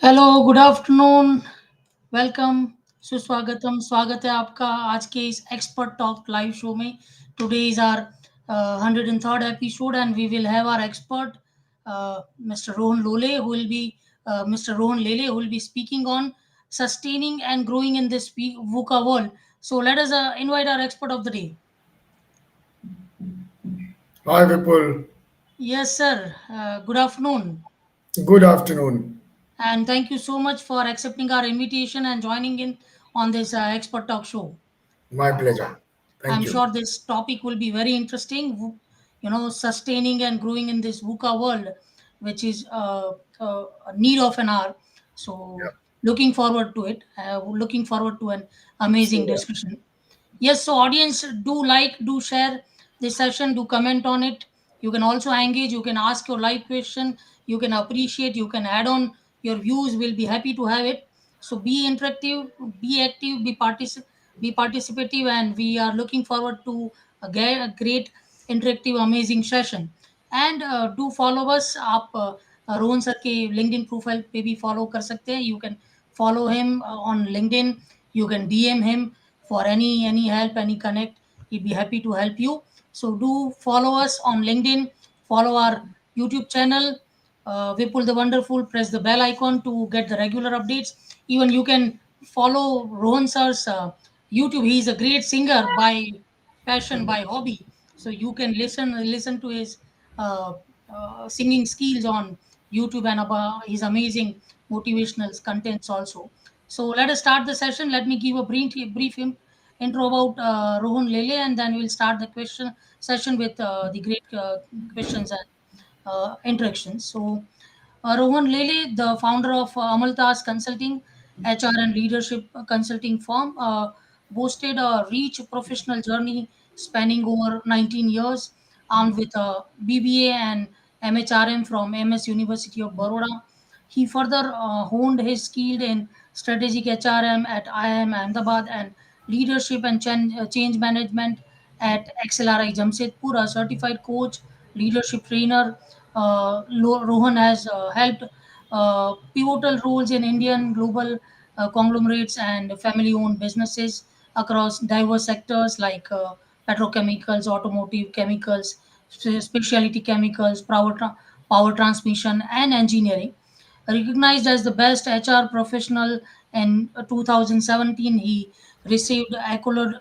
Hello good afternoon welcome सुस्वागतम स्वागत है आपका आज के इस एक्सपर्ट टॉक लाइव शो में today is our 103rd episode and we will have our expert Mr Rohan Lole who will be Mr. Rohan Lele who will be speaking on sustaining and growing in this VUCA world. So let us invite our expert of the day. Hi Vipul, Yes sir, good afternoon. good afternoon. And thank you so much for accepting our invitation and joining in on this expert talk show. My pleasure. I'm Thank you. sure this topic will be very interesting. Sustaining and growing in this VUCA world, which is a need of an hour. So, Yeah. looking forward to it. Looking forward to an amazing So, discussion. Yes, so audience, do like, do share this session, do comment on it. You can also engage, you can ask your live question, you can appreciate, you can add on your views. We'll be happy to have it. So be interactive, be active, be participative, and we are looking forward to a great interactive amazing session. And do follow us. आप Rohan sir के LinkedIn profile पे भी follow कर सकते हैं. You can follow him on LinkedIn. You can DM him for any help, any connect. He'd be happy to help you. So do follow us on LinkedIn, follow our YouTube channel, Vipul the Wonderful. Press the bell icon to get the regular updates. Even you can follow Rohan sir's YouTube. He's a great singer by passion, by hobby. So you can listen to his uh, singing skills on YouTube and about his amazing motivational contents also. So let us start the session. Let me give a intro about Rohan Lele, and then we'll start the question session with the great questions and interactions. So, Rohan Lele, the founder of Amaltas Consulting, HR and leadership consulting firm, boasted a rich professional journey spanning over 19 years, armed with a BBA and MHRM from MS University of Baroda. He further honed his skill in strategic HRM at IIM Ahmedabad and leadership and change management at XLRI Jamshedpur, a certified coach, leadership trainer. Rohan has helped pivotal roles in Indian global conglomerates and family owned businesses across diverse sectors like petrochemicals, automotive chemicals, specialty chemicals, power transmission, and engineering. Recognized as the best HR professional in 2017, he received awards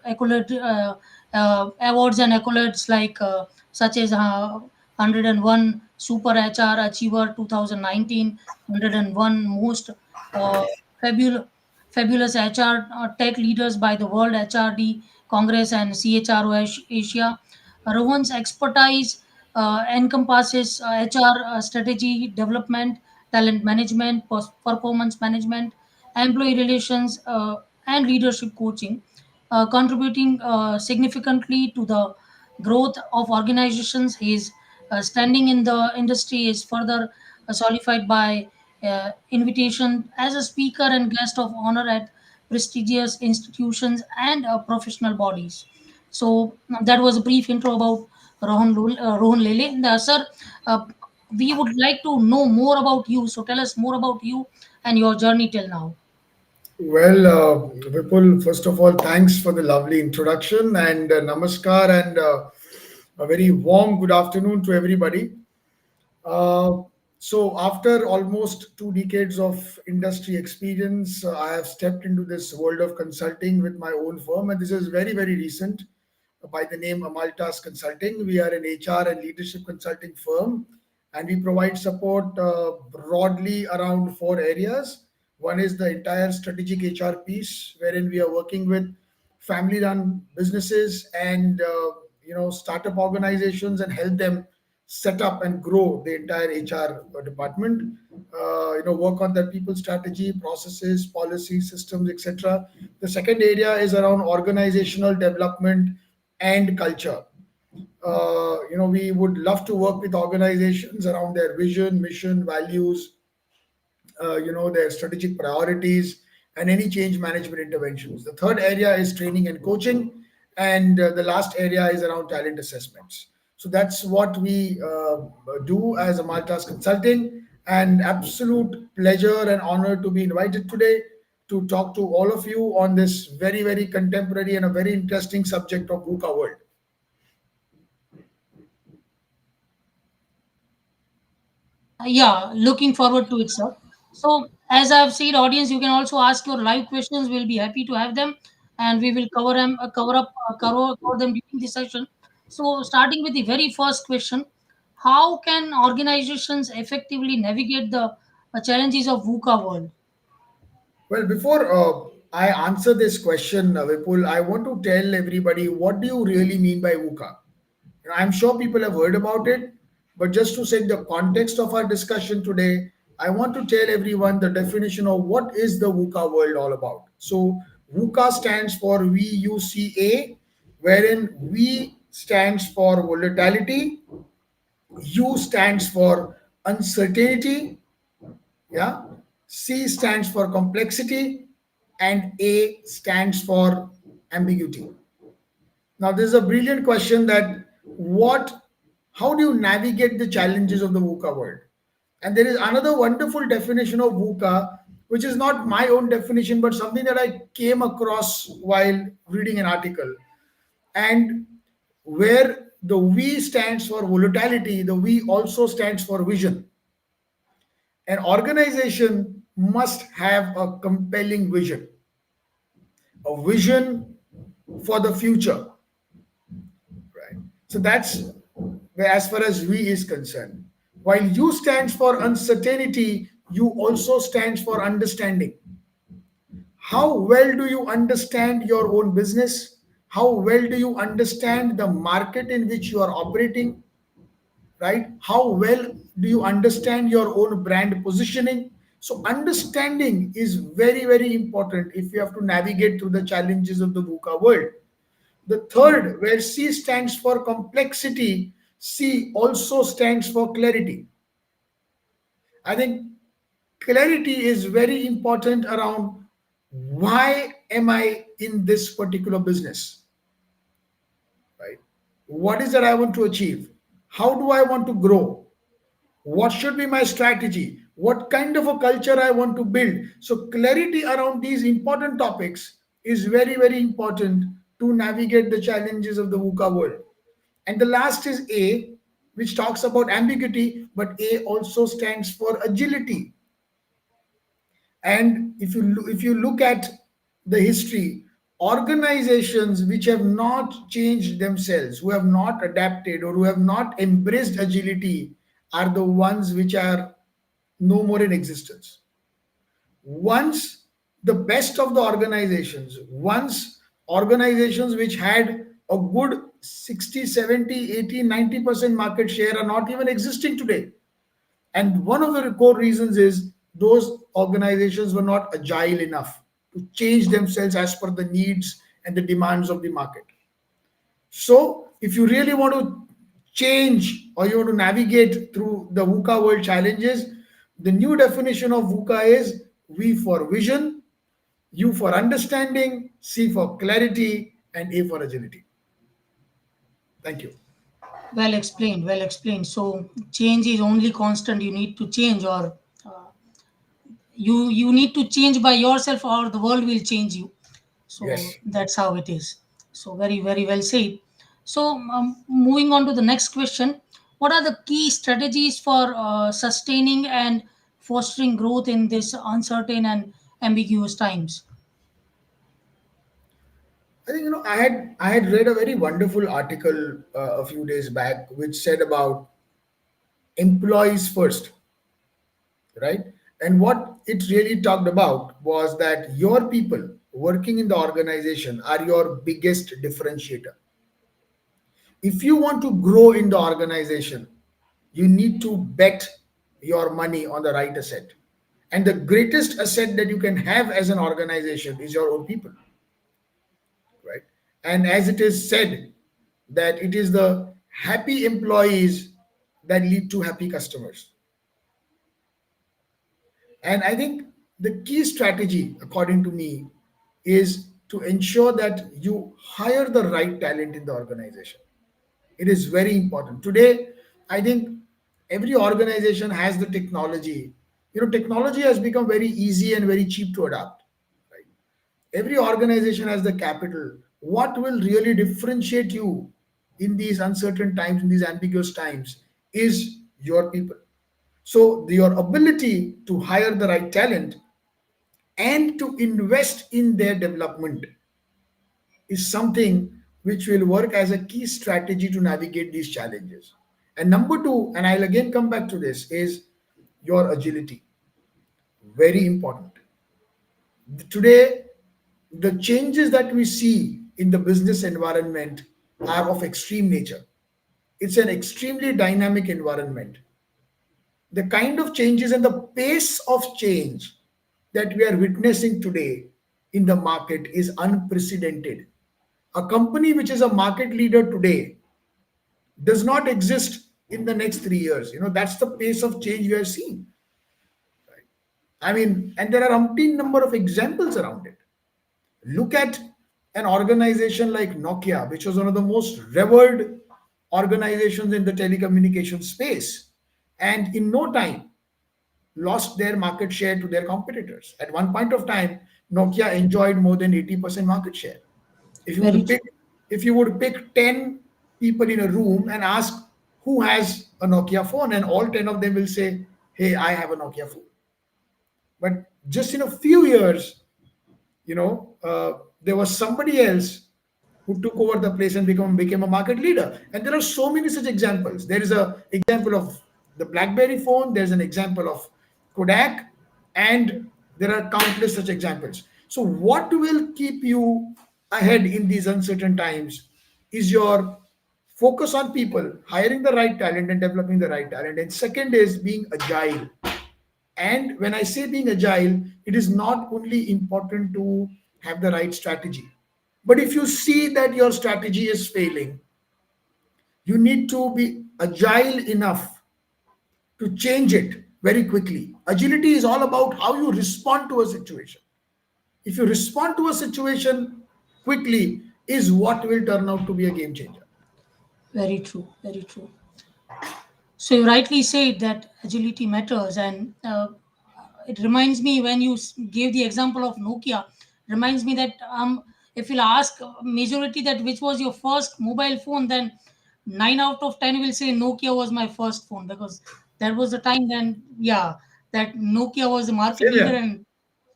and accolades like such as 101 Super HR Achiever 2019, 101 Most uh, fabul- Fabulous HR Tech Leaders by the World HRD Congress and CHRO Asia. Rohan's expertise encompasses HR strategy development, talent management, performance management, employee relations, and leadership coaching, contributing significantly to the growth of organizations. His standing in the industry is further solidified by invitation as a speaker and guest of honor at prestigious institutions and professional bodies. So that was a brief intro about Rohan Lele. Sir, uh, we would like to know more about you. So tell us more about you and your journey till now. Vipul, first of all, thanks for the lovely introduction and namaskar and a very warm good afternoon to everybody. Uh, so, after almost 2 decades of industry experience, I have stepped into this world of consulting with my own firm, and this is very, very recent by the name Amaltas Consulting. We are an HR and leadership consulting firm, and we provide support broadly around 4 areas. One is the entire strategic HR piece, wherein we are working with family-run businesses and startup organizations and help them set up and grow the entire HR department. Work on their people strategy, processes, policies, systems, etc. The second area is around organizational development and culture. We would love to work with organizations around their vision, mission, values, their strategic priorities, and any change management interventions. The third area is training and coaching, and the last area is around talent assessments. So that's what we do as a Maltas Consulting. and absolute pleasure and honor to be invited today to talk to all of you on this very, very contemporary and a very interesting subject of VUCA world. Yeah, looking forward to it, sir. So, as I've said, audience, you can also ask your live questions. We'll be happy to have them, and we will cover them during the session. So, starting with the very first question, how can organizations effectively navigate the challenges of VUCA world? Well, before I answer this question, Vipul, I want to tell everybody what do you really mean by VUCA? I'm sure people have heard about it, but just to set the context of our discussion today, I want to tell everyone the definition of what is the VUCA world all about. So, VUCA stands for VUCA, wherein V stands for volatility, U stands for uncertainty, yeah, C stands for complexity, and A stands for ambiguity. Now, this is a brilliant question that how do you navigate the challenges of the VUCA world? And there is another wonderful definition of VUCA, which is not my own definition, but something that I came across while reading an article. And where the V stands for volatility, the V also stands for vision. An organization must have a compelling vision, a vision for the future, right? So that's where, as far as we is concerned. While U stands for uncertainty, you also stands for understanding. How well do you understand your own business? How well do you understand the market in which you are operating? Right? How well do you understand your own brand positioning? So, understanding is very, very important if you have to navigate through the challenges of the VUCA world. The third, where C stands for complexity, C also stands for clarity. I think clarity is very important around why am I in this particular business, right? What is that I want to achieve? How do I want to grow? What should be my strategy? What kind of a culture I want to build? So clarity around these important topics is very, very important to navigate the challenges of the VUCA world. And the last is A, which talks about ambiguity, but A also stands for agility. And if you look at the history, organizations which have not changed themselves, who have not adapted or who have not embraced agility, are the ones which are no more in existence. Once the best of the organizations, once organizations which had a good 60, 70, 80, 90% market share are not even existing today. And one of the core reasons is those organizations were not agile enough to change themselves as per the needs and the demands of the market. So, if you really want to change or you want to navigate through the VUCA world challenges, the new definition of VUCA is V for vision, U for understanding, C for clarity, and A for agility. Thank you. Well explained, well explained. So, change is only constant. You need to change, or you need to change by yourself, or the world will change you. So Yes. that's how it is. So very well said. So moving on to the next question, what are the key strategies for sustaining and fostering growth in this uncertain and ambiguous times? I think I had read a very wonderful article a few days back which said about employees first, right? And what it really talked about was that your people working in the organization are your biggest differentiator. If you want to grow in the organization, you need to bet your money on the right asset. And the greatest asset that you can have as an organization is your own people, right? And as it is said, that it is the happy employees that lead to happy customers. And I think the key strategy, according to me, is to ensure that you hire the right talent in the organization. It is very important. Today, I think Every organization has the technology. Technology has become very easy and very cheap to adapt, right? Every organization has the capital. What will really differentiate you in these uncertain times, in these ambiguous times, is your people. So your ability to hire the right talent and to invest in their development is something which will work as a key strategy to navigate these challenges. And number two, and I'll again come back to this, is your agility. Very important. Today, the changes that we see in the business environment are of extreme nature. It's an extremely dynamic environment. The kind of changes and the pace of change that we are witnessing today in the market is unprecedented. A company which is a market leader today does not exist in the next 3 years. That's the pace of change we are seeing. I mean, and there are umpteen number of examples around it. Look at an organization like Nokia, which was one of the most revered organizations in the telecommunication space, and in no time lost their market share to their competitors. At one point of time, Nokia enjoyed more than 80% market share. If you Very would true. pick, if you would pick 10 people in a room and ask who has a Nokia phone, and all 10 of them will say, "Hey, I have a Nokia phone." But just in a few years, there was somebody else who took over the place and became a market leader. And there are so many such examples. There is a example of the BlackBerry phone. There's an example of Kodak, and there are countless such examples. So, what will keep you ahead in these uncertain times is your focus on people, hiring the right talent and developing the right talent. And second is being agile. And when I say being agile, it is not only important to have the right strategy, but if you see that your strategy is failing, you need to be agile enough to change it very quickly. Agility is all about how you respond to a situation. If you respond to a situation quickly, is what will turn out to be a game changer. Very true. Very true. So you rightly said that agility matters, and it reminds me when you gave the example of Nokia. Reminds me that if you'll ask majority that which was your first mobile phone, then 9 out of 10 will say Nokia was my first phone, because that was the time then, yeah, that Nokia was the market Same leader, here. and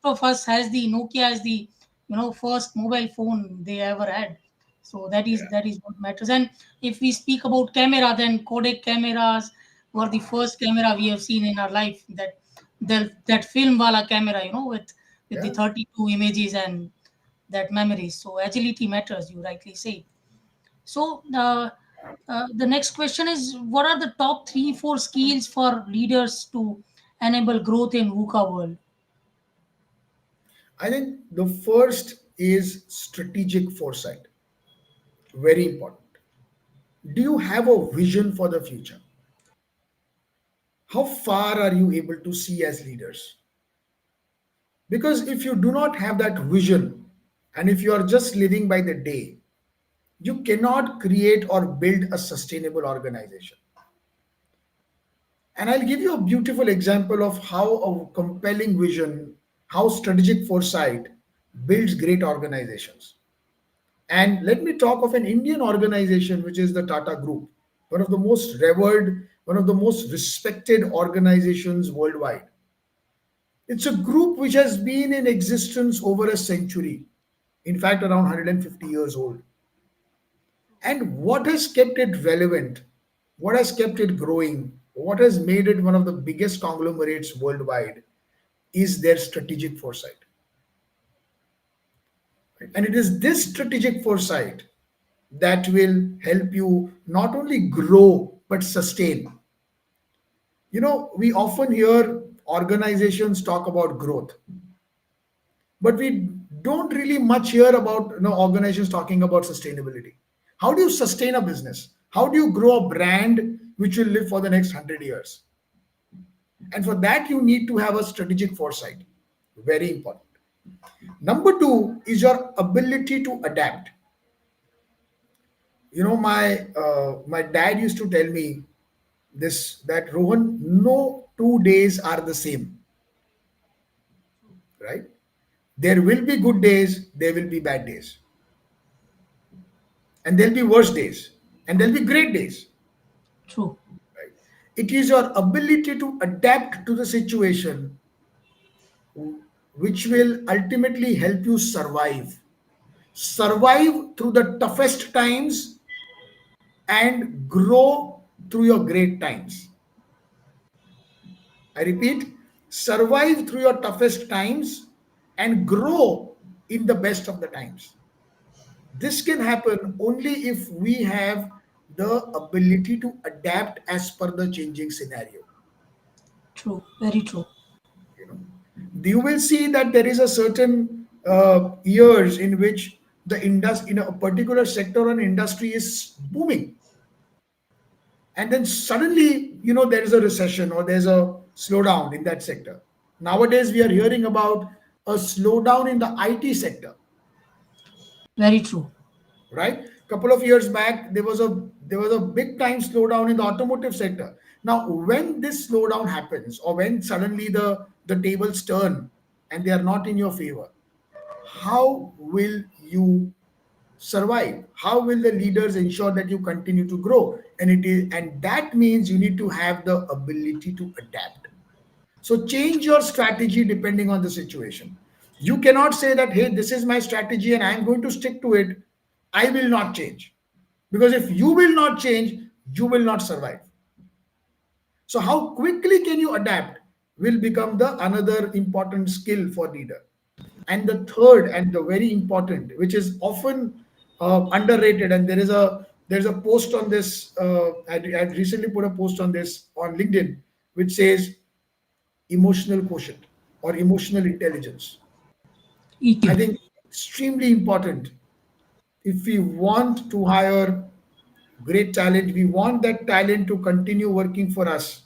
most of us has the Nokia as the first mobile phone they ever had. So that is what matters. And if we speak about camera, then Kodak cameras were the first camera we have seen in our life. That film wala camera, with the Yeah. 32 images and that memories. So agility matters. You rightly say. So the next question is, what are the top 3 4 skills for leaders to enable growth in VUCA world? I think the first is strategic foresight. Very important. Do you have a vision for the future? How far are you able to see as leaders? Because if you do not have that vision, and if you are just living by the day, you cannot create or build a sustainable organization. And I'll give you a beautiful example of how a compelling vision, how strategic foresight builds great organizations. And let me talk of an Indian organization, which is the Tata Group, one of the most revered, one of the most respected organizations worldwide. It's a group which has been in existence over a century, in fact, around 150 years old. And what has kept it relevant, what has kept it growing, what has made it one of the biggest conglomerates worldwide is their strategic foresight. Right? And it is this strategic foresight that will help you not only grow but sustain. We often hear organizations talk about growth, but we don't really much hear about organizations talking about sustainability. How do you sustain a business? How do you grow a brand which will live for the next 100 years? And for that you need to have a strategic foresight. Very important. Number two is your ability to adapt. My dad used to tell me this that Rohan, no 2 days are the same, right? There will be good days, there will be bad days, and there'll be worse days, and there'll be great days, True. right? It is your ability to adapt to the situation which will ultimately help you survive through the toughest times and grow through your great times. I repeat, survive through your toughest times and grow in the best of the times. This can happen only if we have the ability to adapt as per the changing scenario. True. Very true. You know, you will see that there is a certain years in which the industry in a particular sector or industry is booming, and then suddenly there is a recession or there's a slowdown in that sector. Nowadays we are hearing about a slowdown in the IT sector, Very true. right? Couple of years back there was a big time slowdown in the automotive sector. Now when this slowdown happens, or when suddenly the tables turn and they are not in your favor, how will you survive? How will the leaders ensure that you continue to grow? And that means you need to have the ability to adapt. So change your strategy depending on the situation. You cannot say that, hey, this is my strategy and I'm going to stick to it. I will not change. Because if you will not change, you will not survive. So how quickly can you adapt will become the another important skill for leader. And the third and the very important, which is often underrated, and there's a post on this. I recently put a post on this on LinkedIn, which says emotional quotient or emotional intelligence. I EQ. think extremely important. If we want to hire great talent, we want that talent to continue working for us.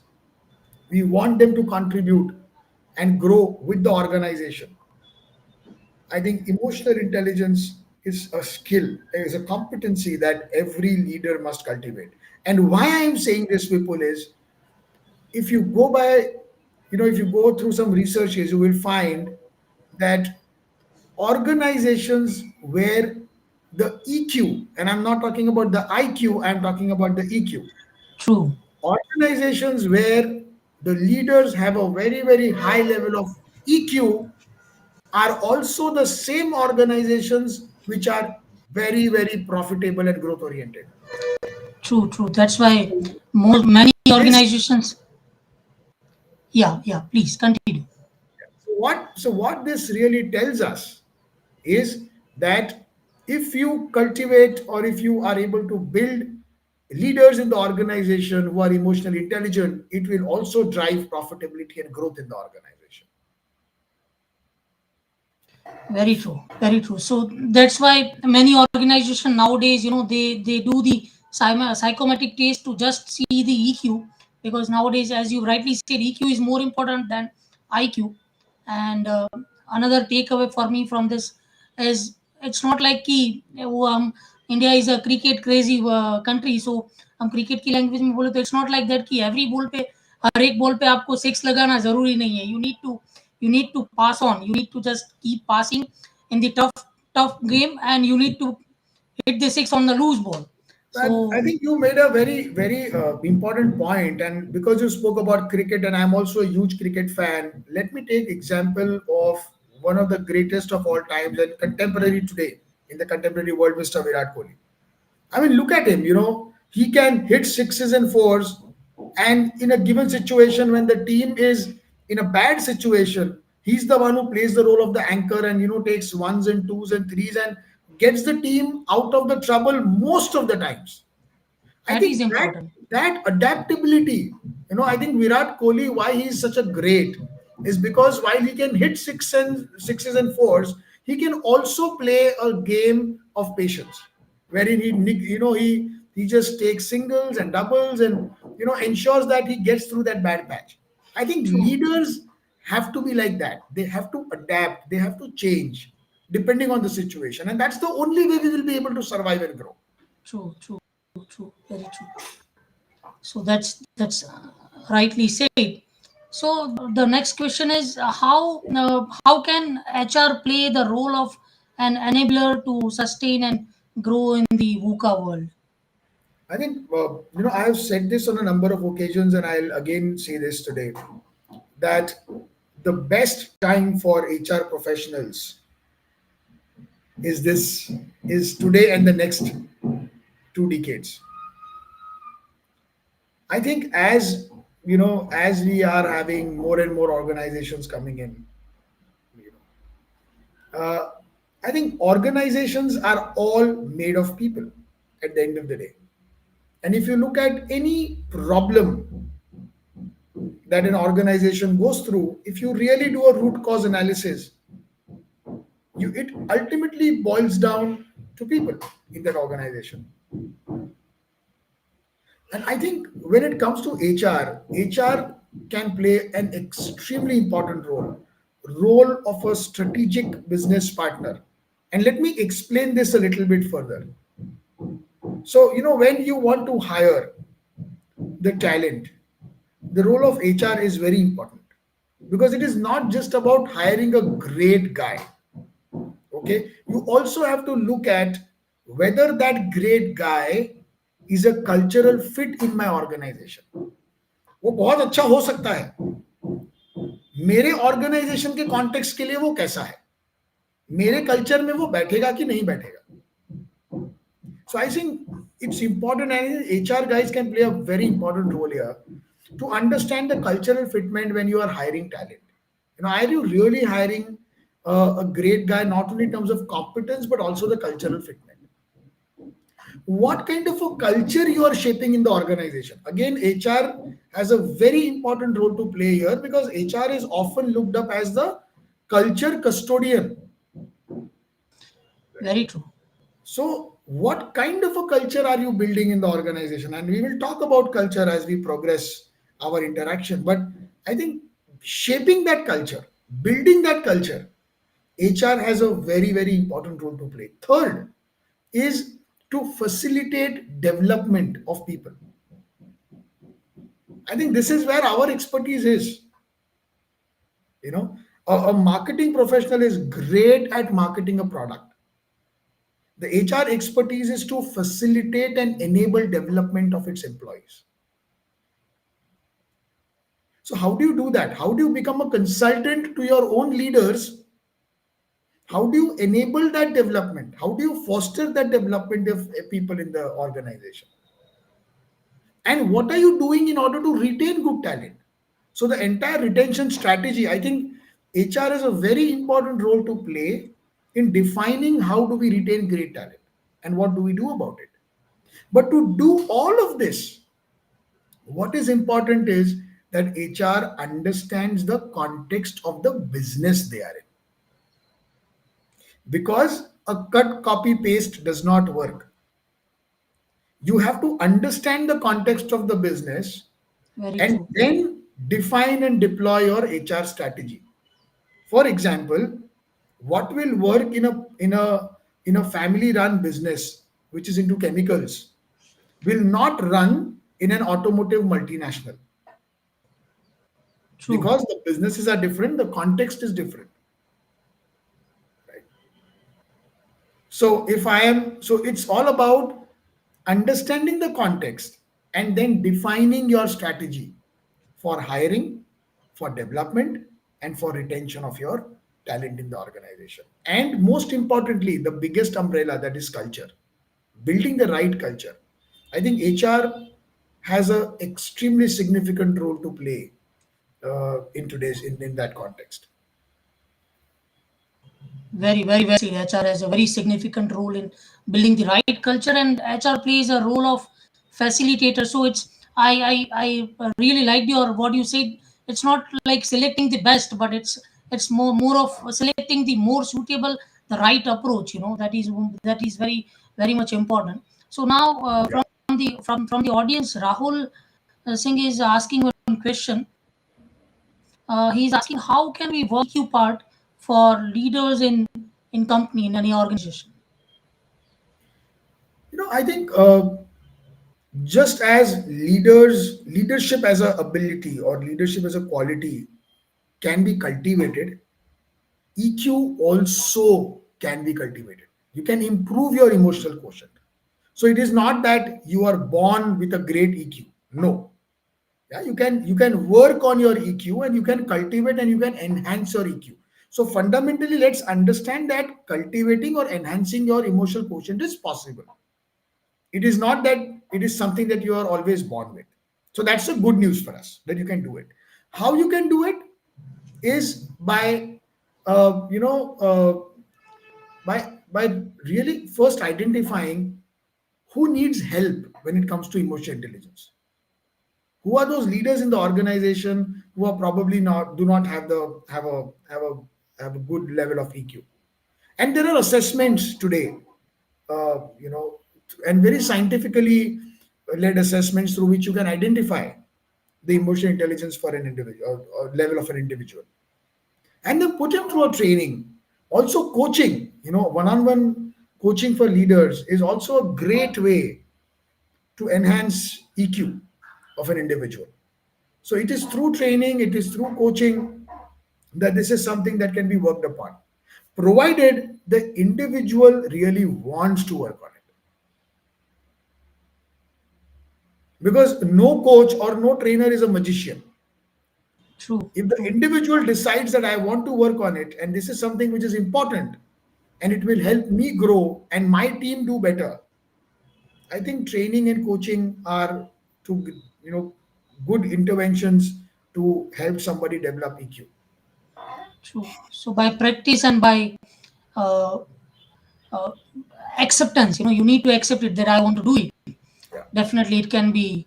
We want them to contribute and grow with the organization. I think emotional intelligence is a skill, is a competency that every leader must cultivate. And why I am saying this, Vipul, is if you go by, if you go through some researches, you will find that organizations where the EQ, and I'm not talking about the IQ, I'm talking about the EQ. True. Organizations where the leaders have a very, very high level of EQ are also the same organizations which are very, very profitable and growth oriented. True. True. That's why So many this organizations. Yeah. Yeah. Please continue. so what this really tells us is that if you cultivate or if you are able to build leaders in the organization who are emotionally intelligent, it will also drive profitability and growth in the organization. Very true. Very true. So that's why many organizations nowadays, they do the psychometric test to just see the EQ, because nowadays, as you rightly said, EQ is more important than IQ. And another takeaway for me from this is it's not like कि India is a cricket crazy country, so हम cricket की language में बोले तो it's not like that कि every ball पे हर एक ball पे आपको सिक्स लगाना जरूरी नहीं है. You need to pass on. You need to just keep passing in the tough game, and you need to hit the six on the loose ball. So And I think you made a very, very important point. And because you spoke about cricket, and I'm also a huge cricket fan, let me take example of one of the greatest of all times and contemporary today in the contemporary world, Mr. Virat Kohli. I mean, look at him. He can hit sixes and fours, and in a given situation, when the team is in a bad situation, he's the one who plays the role of the anchor and takes ones and twos and threes and gets the team out of the trouble most of the times. I that is think that important. that adaptability, I think Virat Kohli, why he's such a great, is because while he can hit sixes and fours, he can also play a game of patience, wherein he just takes singles and doubles and ensures that he gets through that bad patch. I think True. leaders have to be like that. They have to adapt. They have to change depending on the situation, and that's the only way we will be able to survive and grow. True. True. True. Very true. So that's rightly said. So the next question is, how can HR play the role of an enabler to sustain and grow in the VUCA world? I think, I have said this on a number of occasions, and I'll again say this today, that the best time for HR professionals is this is today and the next 2 decades. I think as we are having more and more organizations coming in, you know, I think organizations are all made of people at the end of the day. And if you look at any problem that an organization goes through, if you really do a root cause analysis, it ultimately boils down to people in that organization. And I think when it comes to HR can play an extremely important role of a strategic business partner. And let me explain this a little bit further. So, when you want to hire the talent, the role of HR is very important, because it is not just about hiring a great guy. Okay, you also have to look at whether that great guy is a cultural fit in my organization. वो बहुत अच्छा हो सकता है, मेरे organisation के context के लिए वो कैसा है, मेरे कल्चर में वो बैठेगा कि नहीं बैठेगा. So I think it's important, and HR guys can play a very important role here to understand the cultural fitment when you are hiring talent. Are you really hiring a great guy, not only in terms of competence but also the cultural fitment? What kind of a culture you are shaping in the organization? Again, HR has a very important role to play here, because HR is often looked up as the culture custodian. Very true. So, what kind of a culture are you building in the organization? And we will talk about culture as we progress our interaction. But I think shaping that culture, building that culture, HR has a very, very important role to play. Third is to facilitate development of people. I think this is where our expertise is. You know, a marketing professional is great at marketing a product. The HR expertise is to facilitate and enable development of its employees. So, how do you do that? How do you become a consultant to your own leaders? How do you enable that development? How do you foster that development of people in the organization? And what are you doing in order to retain good talent? So, the entire retention strategy, I think HR has a very important role to play in defining how do we retain great talent and what do we do about it. But to do all of this, what is important is that HR understands the context of the business they are in. Because a cut, copy, paste does not work. You have to understand the context of the business Very and true. then define and deploy your HR strategy. For example, what will work in a family run business which is into chemicals will not run in an automotive multinational, True. because the businesses are different, the context is different, right? So it's all about understanding the context and then defining your strategy for hiring, for development, and for retention of your talent in the organization. And most importantly, the biggest umbrella, that is culture, building the right culture. I think HR has a extremely significant role to play in that context. Very well said. HR has a very significant role in building the right culture, and HR plays a role of facilitator. So it's I really liked your what you said. It's not like selecting the best, but it's more of selecting the more suitable, the right approach. That is very much important. So now Yeah. from the audience, Rahul Singh is asking one question. He's asking, how can we work EQ part for leaders in company, in any organization? I think Just as leadership as a ability or leadership as a quality can be cultivated, EQ also can be cultivated. You can improve your emotional quotient. So it is not that you are born with a great EQ. No. Yeah, you can work on your EQ, and you can cultivate and you can enhance your EQ. So fundamentally, let's understand that cultivating or enhancing your emotional quotient is possible. It is not that it is something that you are always born with. So that's a good news for us that you can do it. How you can do it is by uh, you know uh, by really first identifying who needs help when it comes to emotional intelligence. Who are those leaders in the organization who are probably not do not have the have a good level of EQ. And there are assessments today, you know, and very scientifically led assessments through which you can identify the emotional intelligence for an individual, or level of an individual, and then put him through a training. Also, coaching, one-on-one coaching for leaders is also a great way to enhance EQ of an individual. So it is through training, it is through coaching that this is something that can be worked upon, provided the individual really wants to work on it. Because no coach or no trainer is a magician. True, If the true, individual decides that I want to work on it and this is something which is important and it will help me grow and my team do better, I think training and coaching are two, good interventions to help somebody develop EQ. true. So by practice and by uh, uh, acceptance, you need to accept it that I want to do it. Yeah. Definitely it can be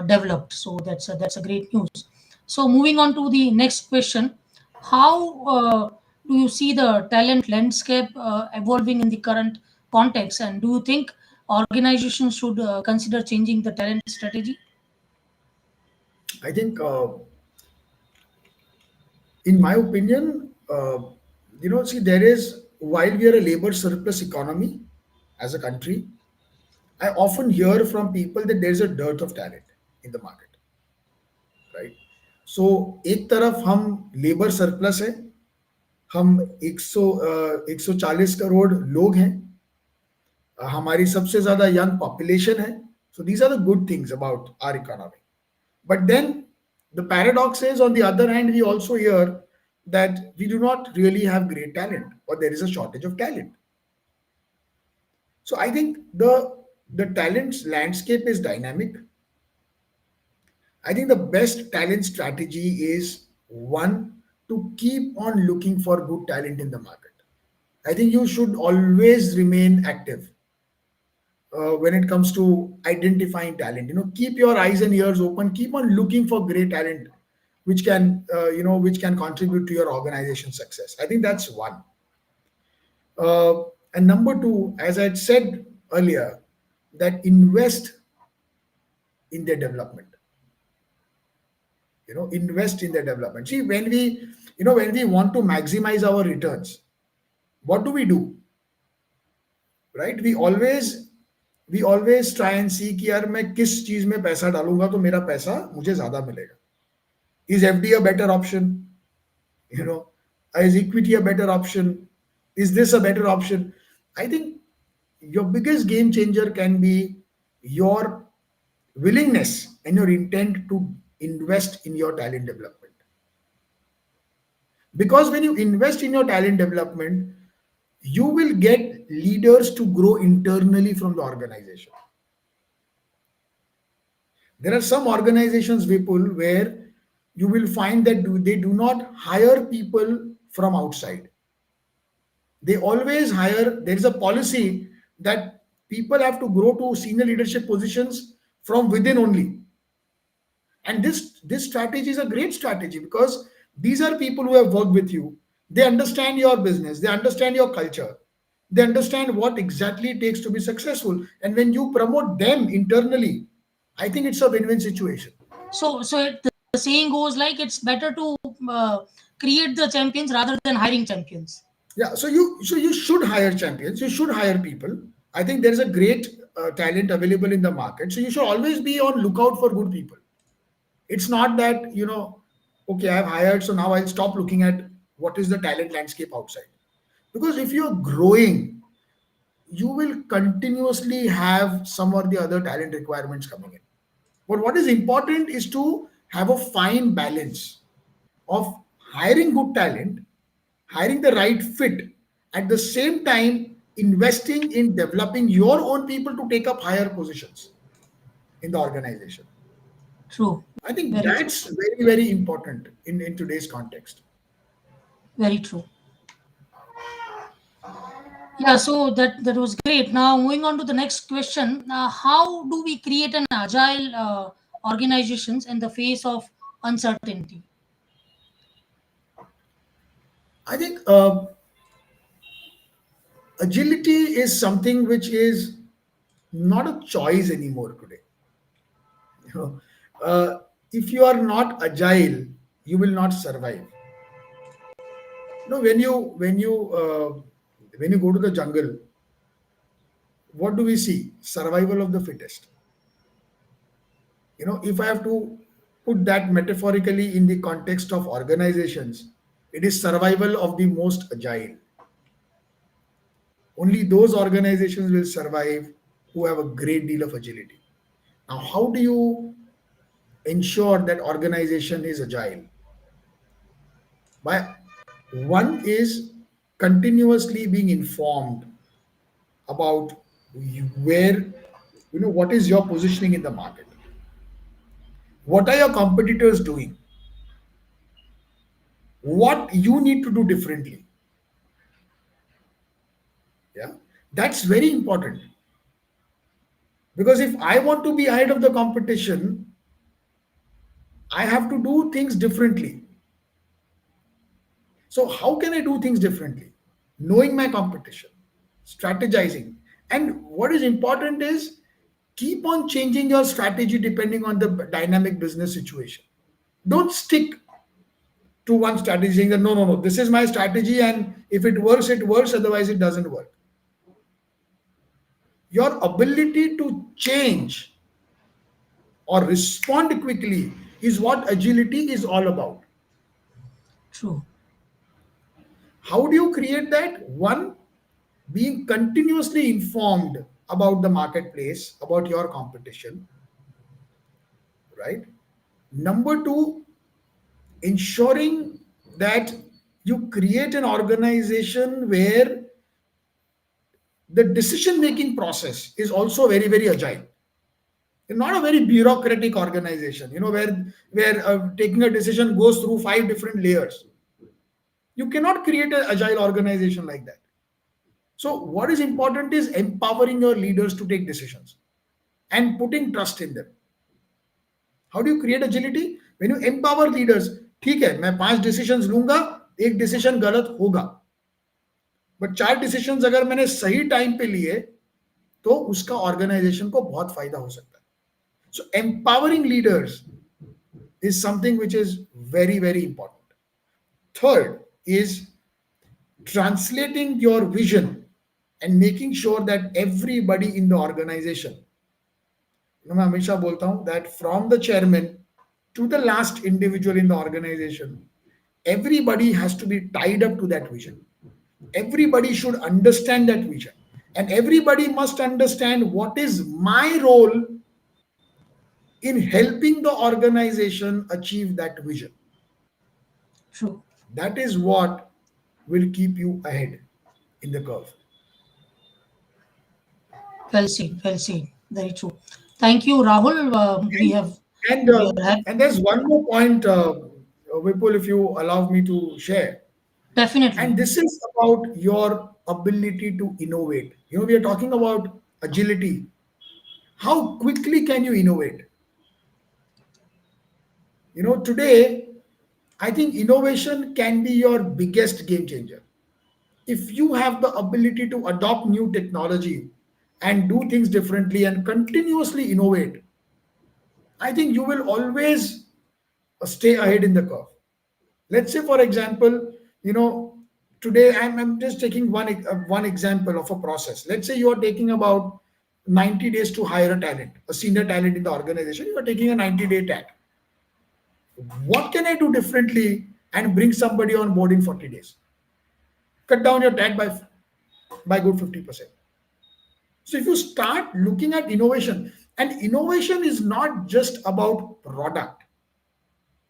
developed. So that's a great news. So moving on to the next question, how do you see the talent landscape evolving in the current context, and do you think organizations should consider changing the talent strategy? I think, in my opinion, see, there is, while we are a labor surplus economy as a country, I often hear from people that there's a dearth of talent in the market, right? So एक तरफ हम labour surplus है, हम 140 करोड़ लोग हैं, हमारी सबसे ज्यादा यंग पॉपुलेशन है. So these are the good things about our economy. But then the paradox is, on the other hand, we also hear that we do not really have great talent, or there is a shortage of talent. So I think the talent landscape is dynamic. I think the best talent strategy is one, to keep on looking for good talent in the market. I think you should always remain active when it comes to identifying talent. Keep your eyes and ears open. Keep on looking for great talent, which can contribute to your organization's success. I think that's one. Uh, and number two, as I had said earlier, that invest in their development. Invest in their development. See, when we want to maximize our returns, what do? Right? We always try and see कि यार मैं किस चीज में पैसा डालूंगा तो मेरा पैसा मुझे ज्यादा मिलेगा. Is FD a better option? You know, is equity a better option? Is this a better option? I think your biggest game changer can be your willingness and your intent to invest in your talent development. Because when you invest in your talent development, you will get leaders to grow internally from the organization. There are some organizations, Vipul, where you will find that they do not hire people from outside. They always hire, there is a policy that people have to grow to senior leadership positions from within only. And this strategy is a great strategy, because these are people who have worked with you. They understand your business, they understand your culture, they understand what exactly it takes to be successful. And when you promote them internally, I think it's a win-win situation. The saying goes like it's better to uh, create the champions rather than hiring champions. Yeah, so you should hire champions, you should hire people, I think there is a great talent available in the market. So you should always be on lookout for good people. It's not that, okay, I've hired, so now I'll stop looking at what is the talent landscape outside. Because if you're growing, you will continuously have some or the other talent requirements coming in. But what is important is to have a fine balance of hiring good talent, hiring the right fit, at the same time investing in developing your own people to take up higher positions in the organization. True. I think Very true. that's very, very important in today's context. Very true. Yeah, so that was great. Now moving on to the next question, how do we create an agile organizations in the face of uncertainty? I think agility is something which is not a choice anymore today. You know, if you are not agile, you will not survive. When you go to the jungle, what do we see? Survival of the fittest. If I have to put that metaphorically in the context of organizations, it is survival of the most agile. Only those organizations will survive who have a great deal of agility. Now, how do you ensure that organization is agile? By one is continuously being informed about where, what is your positioning in the market, what are your competitors doing, what you need to do differently. Yeah, that's very important, because if I want to be ahead of the competition, I have to do things differently. So how can I do things differently? Knowing my competition, strategizing, and what is important is keep on changing your strategy depending on the dynamic business situation. Don't stick to one strategy saying that no, no, no, this is my strategy, and if it works, otherwise it doesn't work. Your ability to change or respond quickly is what agility is all about. True. How do you create that? One, being continuously informed about the marketplace, about your competition, right? Number two, ensuring that you create an organization where the decision making process is also very, very agile. You're not a very bureaucratic organization, where taking a decision goes through five different layers. You cannot create an agile organization like that. So what is important is empowering your leaders to take decisions and putting trust in them. How do you create agility? When you empower leaders, ठीक है मैं पांच decisions लूंगा, एक decision गलत होगा, but चार decisions अगर मैंने सही टाइम पे लिए तो उसका ऑर्गेनाइजेशन को बहुत फायदा हो सकता है. So empowering leaders is something which is very, very important. Third is translating your vision and making sure that everybody in the organization, मैं हमेशा बोलता हूं that from the chairman to the last individual in the organization, everybody has to be tied up to that vision. Everybody should understand that vision, and everybody must understand what is my role in helping the organization achieve that vision. True. That is what will keep you ahead in the curve. Well said. Well said. Very true. Thank you, Rahul. We And have and we uh, are happy. and there's one more point, Vipul, if you allow me to share. And Definitely. this is about your ability to innovate. We are talking about agility. How quickly can you innovate? Today, I think innovation can be your biggest game changer. If you have the ability to adopt new technology and do things differently and continuously innovate, I think you will always stay ahead in the curve. Let's say, for example, you know, today I'm just taking one example of a process. Let's say you are taking about 90 days to hire a talent, a senior talent in the organization. You are taking a 90-day tag. What can I do differently and bring somebody on board in 40 days? Cut down your tag by good 50%. So if you start looking at innovation, and innovation is not just about product,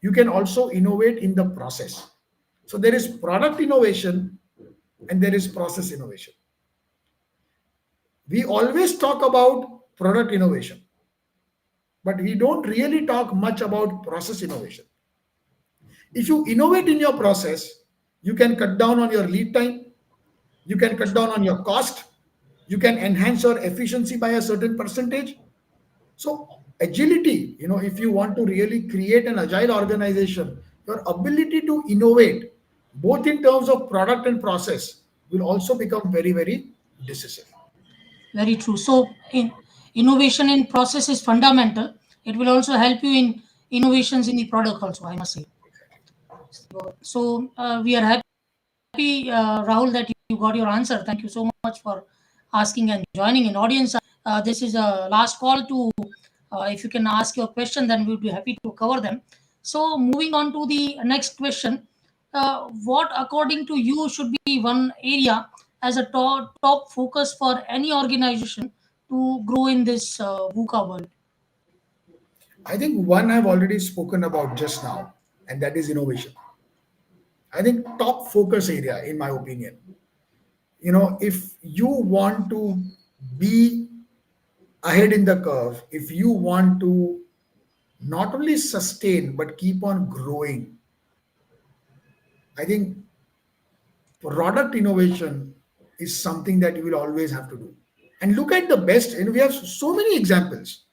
you can also innovate in the process. So there is product innovation and there is process innovation. We always talk about product innovation, but we don't really talk much about process innovation. If you innovate in your process, you can cut down on your lead time, you can cut down on your cost, you can enhance your efficiency by a certain percentage. So agility, if you want to really create an agile organization, your ability to innovate both in terms of product and process will also become very, very decisive. Very true. So, innovation in process is fundamental. It will also help you in innovations in the product also, I must say. So, we are happy, Rahul, that you got your answer. Thank you so much for asking and joining in. Audience, this is a last call to, if you can ask your question, then we'll be happy to cover them. So, moving on to the next question. What, according to you, should be one area as a top focus for any organization to grow in this VUCA world? I think one I've already spoken about just now, and that is innovation. I think top focus area, in my opinion, if you want to be ahead in the curve, if you want to not only sustain but keep on growing, I think product innovation is something that you will always have to do. And look at the best, and we have so many examples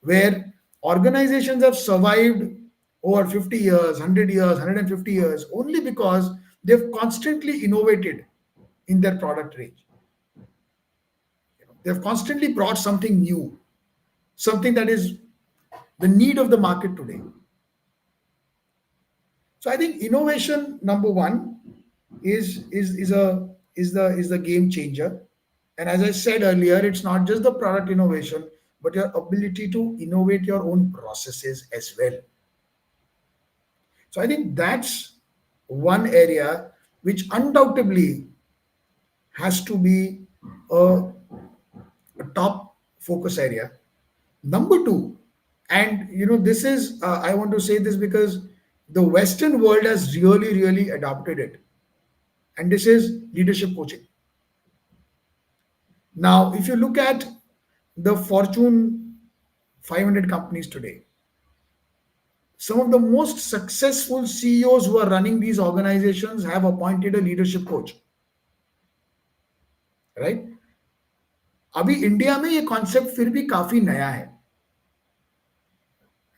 where organizations have survived over 50 years, 100 years, 150 years only because they've constantly innovated in their product range. They've constantly brought something new, something that is the need of the market today. So I think innovation number one is the game changer. And as I said earlier, it's not just the product innovation, but your ability to innovate your own processes as well. So I think that's one area which undoubtedly has to be a, a top focus area. Number two, and this is I want to say this because the Western world has really, really adopted it, and this is leadership coaching. Now, if you look at the Fortune 500 companies today, some of the most successful CEOs who are running these organizations have appointed a leadership coach, right? अभी India में ये concept फिर भी काफी नया है,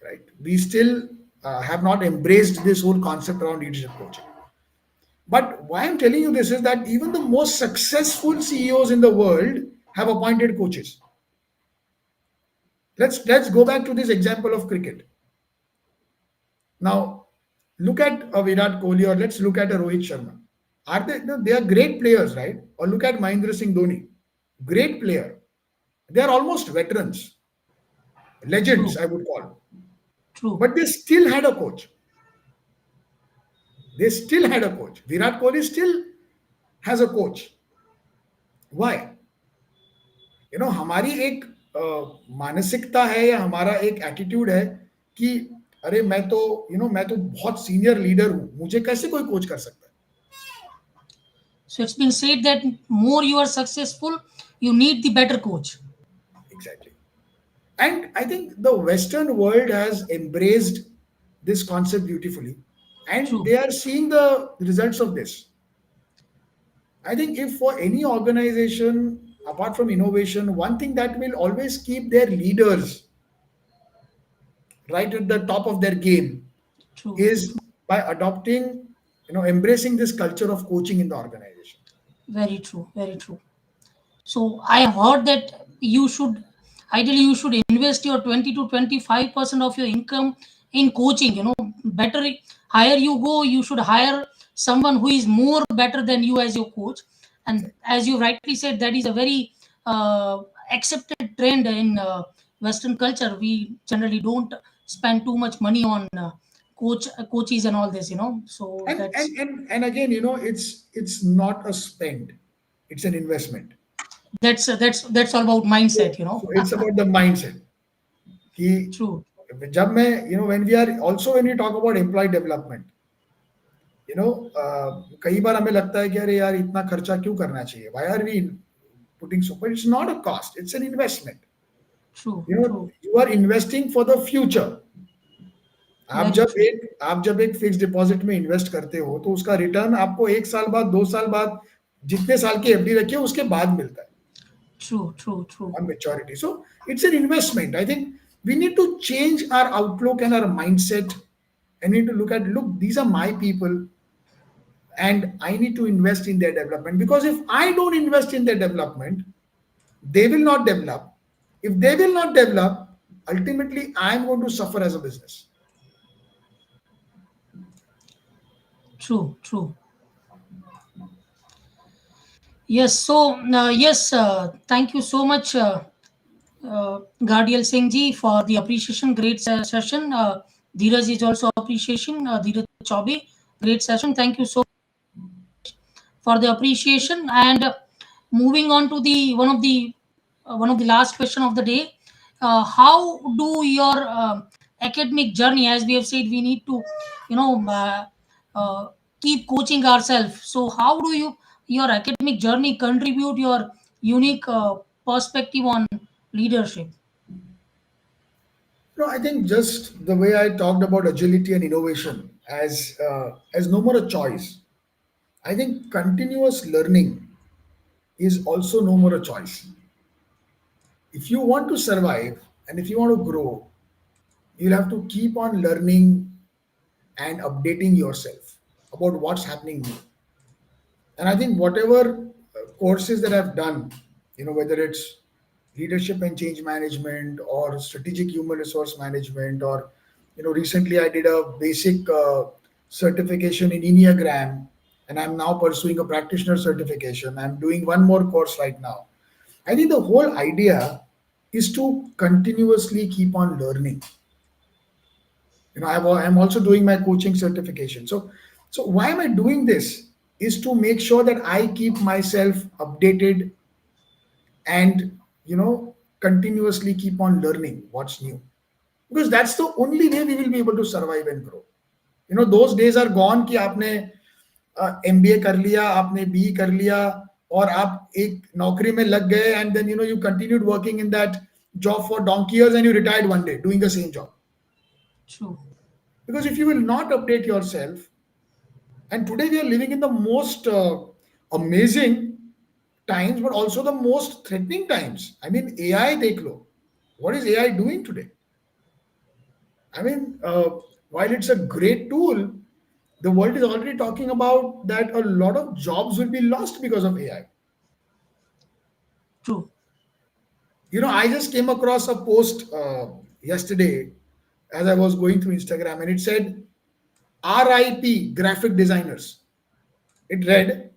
right? We still have not embraced this whole concept around leadership coaching. But why I'm telling you this is that even the most successful CEOs in the world have appointed coaches. Let's go back to this example of cricket. Now, look at a Virat Kohli, or let's look at a Rohit Sharma. Are they? No, they are great players, right? Or look at Mahendra Singh Dhoni, great player. They are almost veterans, legends, True, I would call. true. But they still had a coach. They still had a coach. Virat Kohli still has a coach. Why? हमारी एक मानसिकता है या हमारा एक attitude है कि अरे मैं तो बहुत सीनियर लीडर हूं, मुझे कैसे कोई कोच कर सकता है. So, it's been said that more you are successful, you need the better coach. Exactly. And I think the Western world has embraced this concept beautifully, and True, they are seeing the results of this. I think if for any organization, apart from innovation, one thing that will always keep their leaders right at the top of their game true. is by adopting, embracing this culture of coaching in the organization. Very true, very true. So I have heard that ideally you should invest your 20 to 25% of your income in coaching. Better higher you go, you should hire someone who is more better than you as your coach. And as you rightly said, that is a very accepted trend in Western culture. We generally don't spend too much money on coaches and all this, so that's And again, it's not a spend, it's an investment. that's all about mindset, So it's about the mindset. कि True. जब मैं when we are also when we talk about employee development, कई बार हमें लगता है कि अरे यार इतना खर्चा क्यों करना चाहिए, why are we putting so much? It's not a cost, it's an investment. True. you know True. you are investing for the future. आप Very जब true. एक आप जब एक फिक्स डिपॉजिट में इन्वेस्ट करते हो तो उसका रिटर्न आपको 1 साल बाद, 2 साल बाद, जितने साल की एफडी रखी है उसके बाद मिलता है True. True. True. on maturity. So it's an investment. I think we need to change our outlook and our mindset, and we need to look, these are my people, and I need to invest in their development, because if I don't invest in their development, they will not develop. If they will not develop, ultimately I am going to suffer as a business. True. True. Yes. So, yes, thank you so much, Gardiel Singh ji, for the appreciation. Great session. Dheeraj is also appreciation. Dheeraj Chaube, great session. Thank you so for the appreciation. And moving on to the one of the last question of the day. How do your academic journey, as we have said, we need to, you know, keep coaching ourselves. So, how do your academic journey contribute your unique perspective on leadership? No, I think just the way I talked about agility and innovation as no more a choice. I think continuous learning is also no more a choice. If you want to survive and if you want to grow, you'll have to keep on learning and updating yourself about what's happening new. And I think whatever courses that I've done, whether it's leadership and change management or strategic human resource management, or recently I did a basic certification in Enneagram, and I'm now pursuing a practitioner certification. I'm doing one more course right now. I think the whole idea is to continuously keep on learning. I'm also doing my coaching certification. So why am I doing this? Is to make sure that I keep myself updated and continuously keep on learning what's new, because that's the only way we will be able to survive and grow. Those days are gone कि आपने MBA कर लिया, आपने B कर लिया, और आप एक नौकरी में लग गए, and then you continued working in that job for donkey years and you retired one day doing the same job. True. Because if you will not update yourself, and today we are living in the most amazing times, but also the most threatening times. I mean, AI, dekh lo. What is AI doing today? I mean, while it's a great tool, the world is already talking about that a lot of jobs will be lost because of AI. True. I just came across a post yesterday as I was going through Instagram, and it said, RIP graphic designers. It read,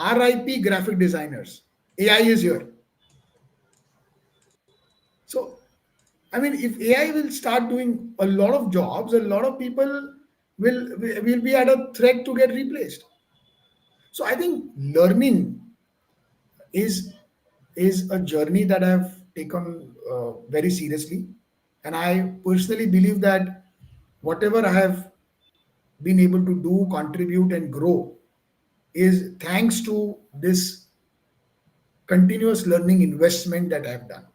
RIP graphic designers. AI is here. So, I mean, if AI will start doing a lot of jobs, a lot of people will be at a threat to get replaced. So, I think learning is is a journey that I've taken very seriously, and I personally believe that whatever I have been able to do, contribute, and grow is thanks to this continuous learning investment that I've done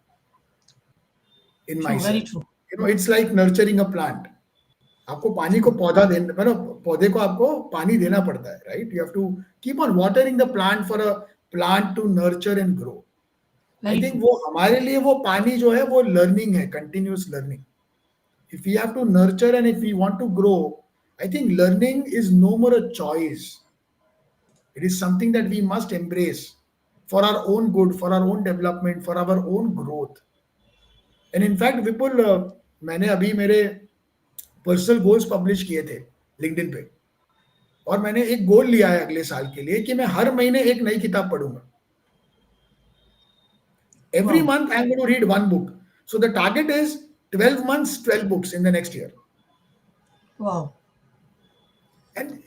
in True. Very myself. true. It's like nurturing a plant. आपको पानी को True. पौधा देना, मतलब पौधे को आपको पानी देना पड़ता है, right? You have to keep on watering the plant for a plant to nurture and grow. I Very think true. वो हमारे लिए वो पानी जो है वो लर्निंग है, continuous learning. If we have to nurture and if we want to grow, I think learning is no more a choice. It is something that we must embrace for our own good, for our own development, for our own growth. And in fact, Vipul, मैंने अभी मेरे personal goals publish किए थे LinkedIn पे. और मैंने एक गोल लिया है अगले साल के लिए कि मैं हर महीने एक नई किताब पढ़ूंगा. Every Wow. month I'm going to read one book. So the target is 12 months, 12 books in the next year. Wow. And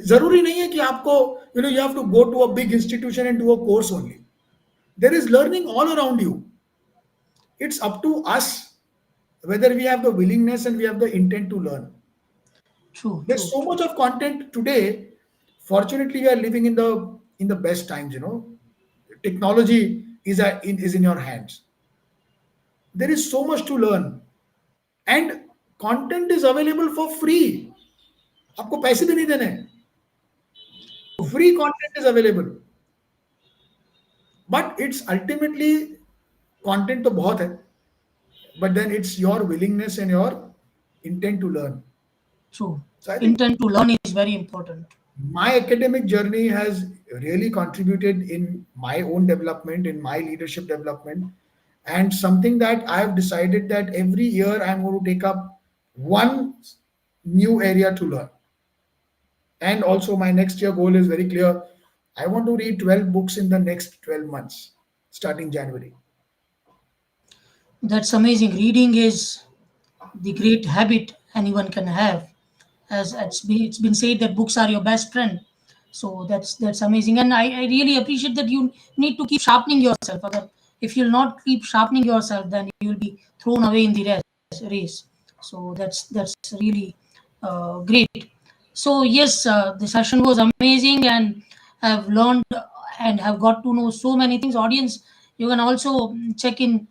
जरूरी नहीं है कि आपको you have to go to a big institution and do a course only. There is learning all around you. It's up to us whether we have the willingness and we have the intent to learn. True, There's true, so true, much of content today. Fortunately, we are living in the best times. Technology is in your hands. There is so much to learn, and content is available for free. आपको पैसे भी नहीं देने हैं. Free content is available, but it's ultimately content तो बहुत है, but then it's your willingness and your intent to learn. true. So I think Intent to learn is very important. my academic journey has really contributed in my own development, in my leadership development, and something that I have decided that every year I'm going to take up one new area to learn. And also, my next year goal is very clear. I want to read 12 books in the next 12 months, starting January. That's amazing. Reading is the great habit anyone can have. As it's been said that books are your best friend. So that's amazing. And I really appreciate that you need to keep sharpening yourself. If you'll not keep sharpening yourself, then you'll be thrown away in the race. So that's really great. So yes, the session was amazing, and I've learned and have got to know so many things. Audience, you can also check in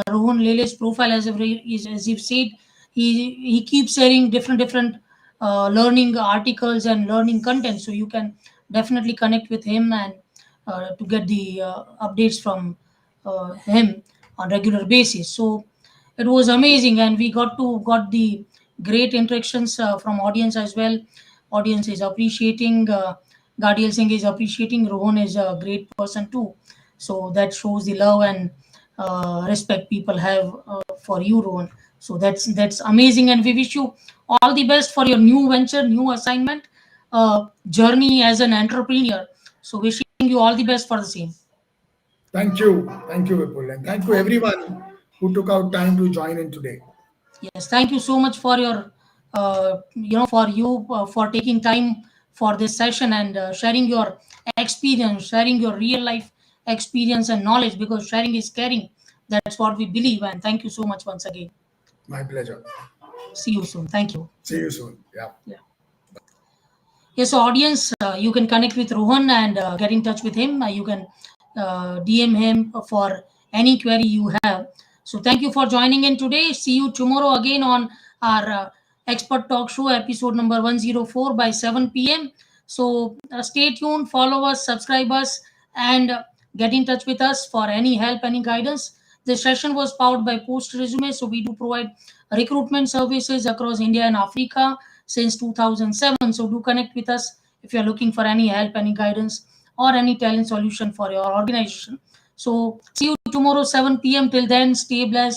Rohan Lele's profile. As you've said, he keeps sharing different learning articles and learning content. So you can definitely connect with him and to get the updates from him on regular basis. So it was amazing, and we got the great interactions from audience as well. Audience is appreciating. Gadiel Singh is appreciating. Rohan is a great person too. So that shows the love and respect people have for you, Rohan. So that's amazing, and we wish you all the best for your new venture, new assignment, journey as an entrepreneur. So wishing you all the best for the same. Thank you, Vipul, and thank you everyone who took out time to join in today. Yes, thank you so much for your, for you for taking time for this session and sharing your experience, sharing your real life experience and knowledge. Because sharing is caring. That's what we believe. And thank you so much once again. My pleasure. See you soon. Thank you. See you soon. Yeah. Yeah. Yes, so audience, you can connect with Rohan and get in touch with him. You can DM him for any query you have. So thank you for joining in today. See you tomorrow again on our Expert Talk Show episode number 104 by 7 p.m. So stay tuned, follow us, subscribe us, and get in touch with us for any help, any guidance. This session was powered by Post Resume. So we do provide recruitment services across India and Africa since 2007. So do connect with us if you're looking for any help, any guidance, or any talent solution for your organization. So see you tomorrow 7 p.m. Till then, stay blessed,